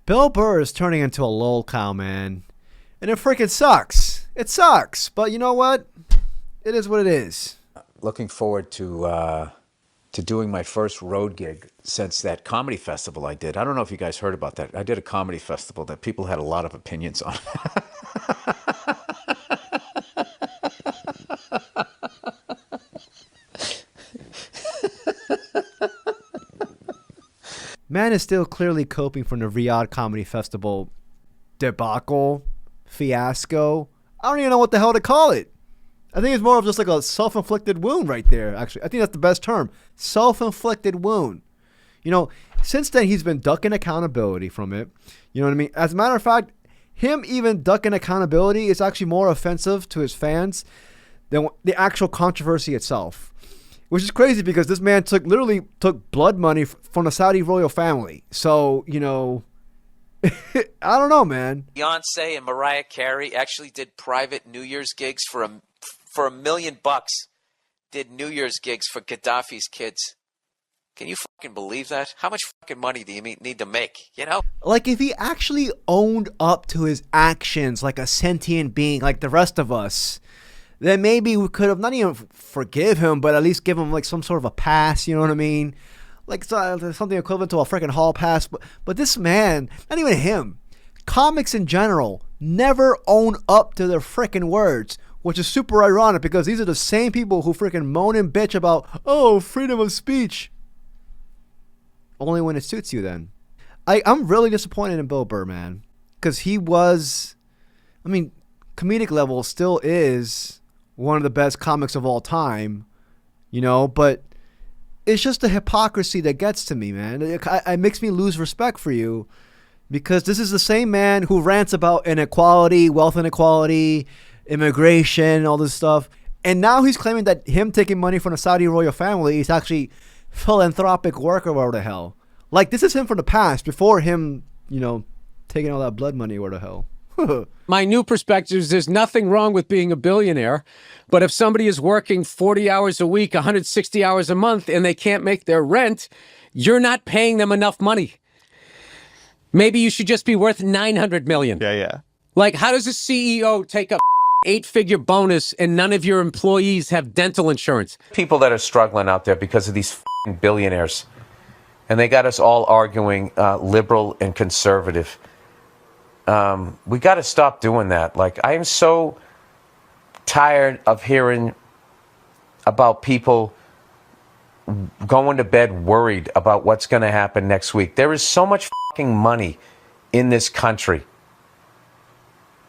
Bill Burr is turning into a lol cow, man. And it freaking sucks. It sucks. But you know what? It is what it is. Looking forward to doing my first road gig since that comedy festival I did. I don't know if you guys heard about that. I did a comedy festival that people had a lot of opinions on. Man is still clearly coping from the Riyadh Comedy Festival debacle, fiasco. I don't even know what the hell to call it. I think it's more of just like a self-inflicted wound right there, actually. I think that's the best term. Self-inflicted wound. You know, since then, he's been ducking accountability from it. You know what I mean? As a matter of fact, him even ducking accountability is actually more offensive to his fans than the actual controversy itself. Which is crazy because this man literally took blood money from the Saudi royal family. So, you know, I don't know, man. Beyonce and Mariah Carey actually did private New Year's gigs for $1 million. Did New Year's gigs for Gaddafi's kids. Can you fucking believe that? How much fucking money do you need to make, you know? Like, if he actually owned up to his actions like a sentient being like the rest of us, then maybe we could have not even forgive him, but at least give him like some sort of a pass, you know what I mean? Like something equivalent to a freaking hall pass. But this man, not even him, comics in general, never own up to their freaking words, which is super ironic because these are the same people who freaking moan and bitch about, oh, freedom of speech. Only when it suits you then. I'm really disappointed in Bill Burr, man. Because he was, I mean, comedic level still is one of the best comics of all time, you know, but it's just the hypocrisy that gets to me, man. It makes me lose respect for you because this is the same man who rants about inequality, wealth inequality, immigration, all this stuff. And now he's claiming that him taking money from the Saudi royal family is actually philanthropic work or whatever the hell. Like, this is him from the past before him, you know, taking all that blood money or the hell. My new perspective is there's nothing wrong with being a billionaire, but if somebody is working 40 hours a week, 160 hours a month, and they can't make their rent, you're not paying them enough money. Maybe you should just be worth $900 million. Yeah. Like, how does a CEO take a 8-figure bonus and none of your employees have dental insurance? People that are struggling out there because of these billionaires. And they got us all arguing liberal and conservative. We got to stop doing that. Like, I am so tired of hearing about people going to bed worried about what's going to happen next week. There is so much fucking money in this country.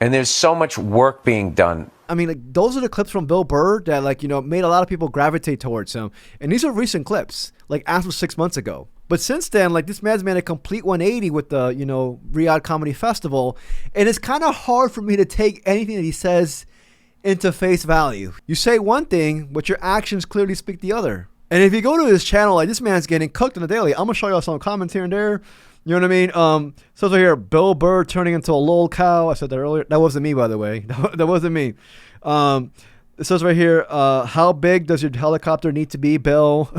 And there's so much work being done. I mean, like, those are the clips from Bill Burr that, like, you know, made a lot of people gravitate towards him. And these are recent clips, like, as of 6 months ago. But since then, like, this man's made a complete 180 with the, you know, Riyadh Comedy Festival. And it's kind of hard for me to take anything that he says into face value. You say one thing, but your actions clearly speak the other. And if you go to his channel, like, this man's getting cooked on the daily. I'm going to show y'all some comments here and there. You know what I mean? So right here, Bill Burr turning into a lol cow. I said that earlier. That wasn't me, by the way. That wasn't me. It says right here, how big does your helicopter need to be, Bill?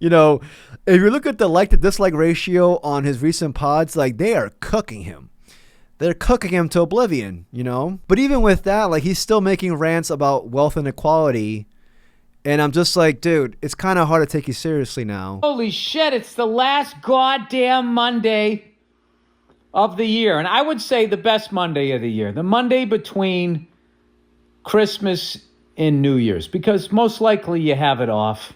You know, if you look at the like to dislike ratio on his recent pods, like, they are cooking him. They're cooking him to oblivion, you know? But even with that, like, he's still making rants about wealth inequality. And I'm just like, dude, it's kind of hard to take you seriously now. Holy shit, it's the last goddamn Monday of the year. And I would say the best Monday of the year. The Monday between Christmas and New Year's. Because most likely you have it off.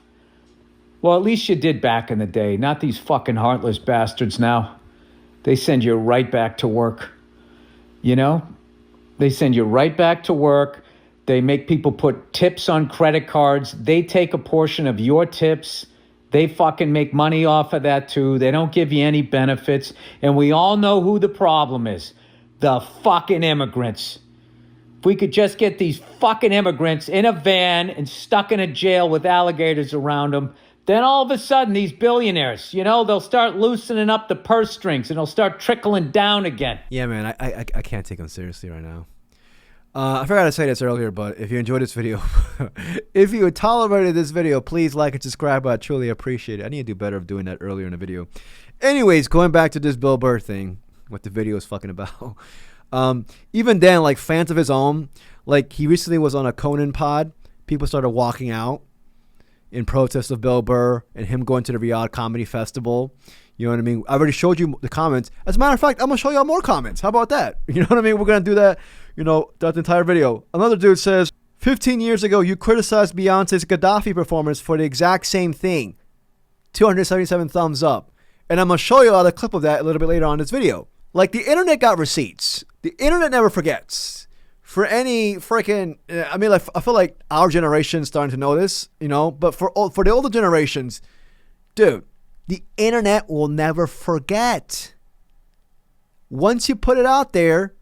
Well, at least you did back in the day. Not these fucking heartless bastards now. They send you right back to work. You know? They send you right back to work. They make people put tips on credit cards. They take a portion of your tips. They fucking make money off of that too. They don't give you any benefits. And we all know who the problem is. The fucking immigrants. If we could just get these fucking immigrants in a van and stuck in a jail with alligators around them, then all of a sudden these billionaires, you know, they'll start loosening up the purse strings and they'll start trickling down again. Yeah, man, I can't take him seriously right now. I forgot to say this earlier, but if you enjoyed this video, if you tolerated this video, please like and subscribe. I truly appreciate it. I need to do better of doing that earlier in the video. Anyways, going back to this Bill Burr thing, what the video is fucking about. Even then, like fans of his own, like he recently was on a Conan pod. People started walking out in protest of Bill Burr and him going to the Riyadh Comedy Festival. You know what I mean? I already showed you the comments. As a matter of fact, I'm going to show y'all more comments. How about that? You know what I mean? We're going to do that, you know, throughout the entire video. Another dude says, 15 years ago, you criticized Beyonce's Gaddafi performance for the exact same thing. 277 thumbs up. And I'm going to show you all the clip of that a little bit later on in this video. Like, the internet got receipts. The internet never forgets. For any freaking, I mean, like, I feel like our generation's starting to know this, you know, but for the older generations, dude, the internet will never forget. Once you put it out there,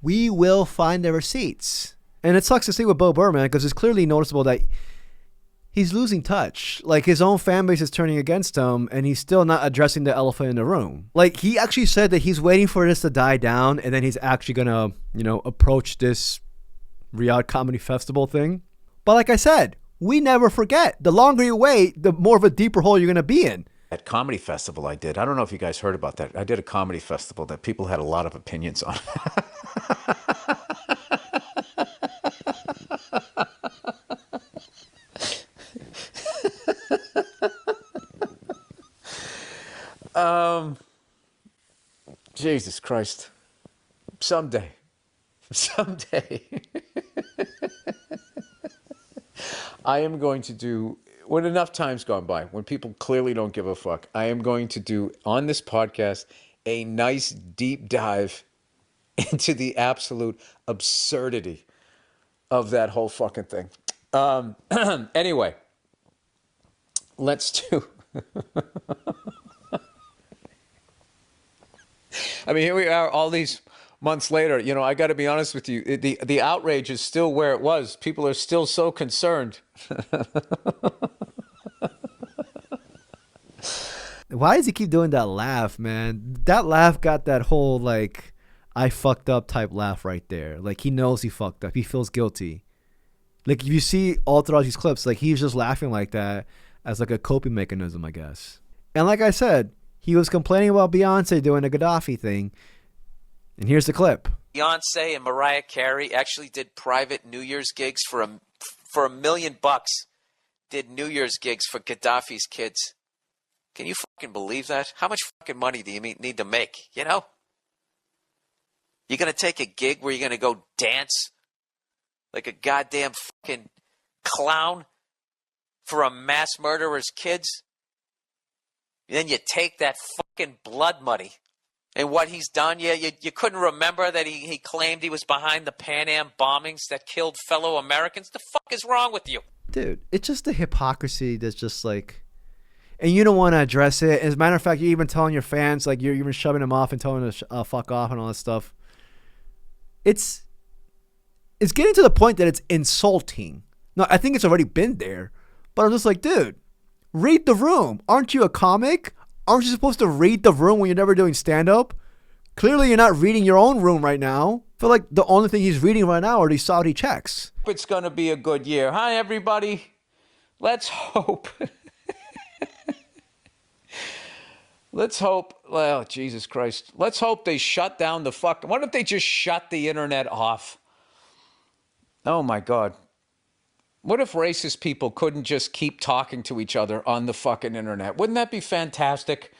we will find the receipts. And it sucks to see with Bill Burr, man, because it's clearly noticeable that he's losing touch. Like, his own fan base is turning against him, and he's still not addressing the elephant in the room. Like, he actually said that he's waiting for this to die down, and then he's actually going to, you know, approach this Riyadh Comedy Festival thing. But like I said, we never forget. The longer you wait, the more of a deeper hole you're going to be in. That comedy festival I did. I don't know if you guys heard about that. I did a comedy festival that people had a lot of opinions on. Jesus Christ. Someday. I am going to do, when enough time's gone by, when people clearly don't give a fuck, I am going to do on this podcast a nice deep dive into the absolute absurdity of that whole fucking thing. Anyway, let's do. I mean, here we are all these months later. You know, I got to be honest with you. The outrage is still where it was. People are still so concerned. Why does he keep doing that laugh, man? That laugh got that whole, like, I fucked up type laugh right there. Like, he knows he fucked up. He feels guilty. Like, if you see all throughout these clips, like, he's just laughing like that as, like, a coping mechanism, I guess. And like I said, he was complaining about Beyonce doing the Gaddafi thing. And here's the clip. Beyonce and Mariah Carey actually did private New Year's gigs for $1 million. Did New Year's gigs for Gaddafi's kids. Can you fucking believe that? How much fucking money do you need to make, you know? You're going to take a gig where you're going to go dance like a goddamn fucking clown for a mass murderer's kids? And then you take that fucking blood money and what he's done. Yeah, you couldn't remember that he claimed he was behind the Pan Am bombings that killed fellow Americans? The fuck is wrong with you? Dude, it's just the hypocrisy that's just like, and you don't want to address it. As a matter of fact, you're even telling your fans, like, you're even shoving them off and telling them to fuck off and all that stuff. It's getting to the point that it's insulting. No, I think it's already been there, but I'm just like, dude, read the room. Aren't you a comic? Aren't you supposed to read the room when you're never doing stand-up? Clearly, you're not reading your own room right now. I feel like the only thing he's reading right now are these Saudi checks. It's going to be a good year. Hi, everybody. Let's hope. Let's hope. Well, Jesus Christ. Let's hope they shut down the fuck. What if they just shut the internet off? Oh, my God. What if racist people couldn't just keep talking to each other on the fucking internet? Wouldn't that be fantastic?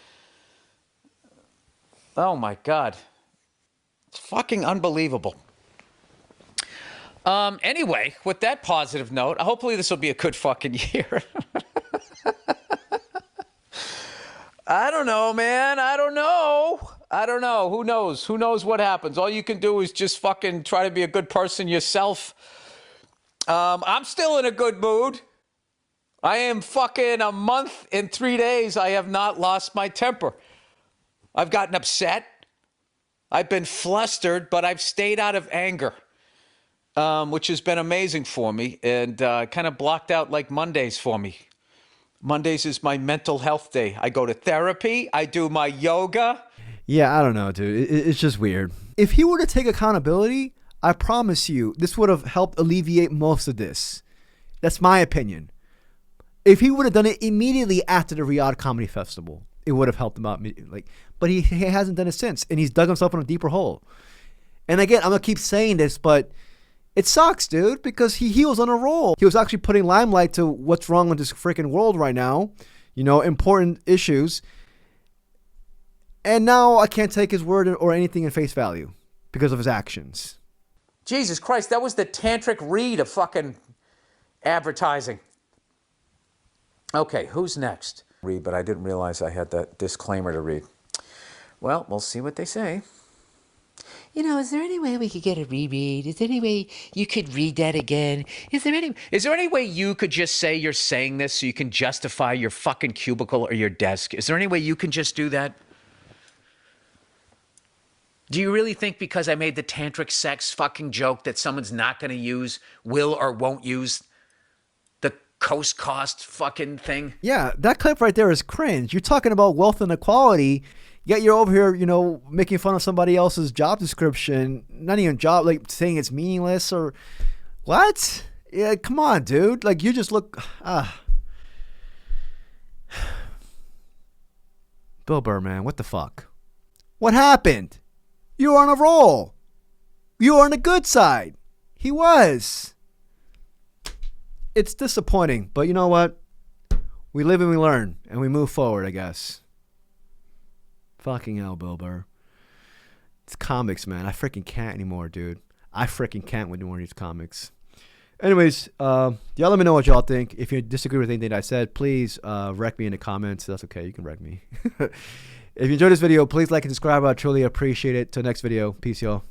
Oh, my God. It's fucking unbelievable. Anyway, with that positive note, hopefully this will be a good fucking year. I don't know, man. I don't know. Who knows? Who knows what happens? All you can do is just fucking try to be a good person yourself. I'm still in a good mood. I am fucking a month and 3 days. I have not lost my temper. I've gotten upset. I've been flustered, but I've stayed out of anger, which has been amazing for me and kind of blocked out like Mondays for me. Mondays is my mental health day. I go to therapy. I do my yoga. Yeah, I don't know, dude. It's just weird. If he were to take accountability, I promise you, this would have helped alleviate most of this. That's my opinion. If he would have done it immediately after the Riyadh Comedy Festival, it would have helped him out. But he hasn't done it since, and he's dug himself in a deeper hole. And again, I'm gonna keep saying this, but it sucks, dude, because he was on a roll. He was actually putting limelight to what's wrong with this freaking world right now, important issues. And now I can't take his word or anything in face value because of his actions. Jesus Christ, that was the tantric read of fucking advertising. Okay, who's next? Read, but I didn't realize I had that disclaimer to read. Well, we'll see what they say. Is there any way we could get a reread? Is there any way you could read that again? Is there any way you could just say you're saying this so you can justify your fucking cubicle or your desk? Is there any way you can just do that? Do you really think because I made the tantric sex fucking joke that someone's not going to will or won't use the cost fucking thing? Yeah, that clip right there is cringe. You're talking about wealth inequality, yet you're over here, making fun of somebody else's job description, not even job, like saying it's meaningless or what? Yeah, come on, dude. Like, you just look, Bill Burr, man, what the fuck? What happened? You were on a roll. You were on the good side. He was. It's disappointing, but you know what? We live and we learn, and we move forward, I guess. Fucking hell, Bill Burr. It's comics, man. I freaking can't anymore, dude. I freaking can't with more of these comics. Anyways, y'all let me know what y'all think. If you disagree with anything I said, please wreck me in the comments. That's okay. You can wreck me. If you enjoyed this video, please like and subscribe. I truly appreciate it. Till next video. Peace, y'all.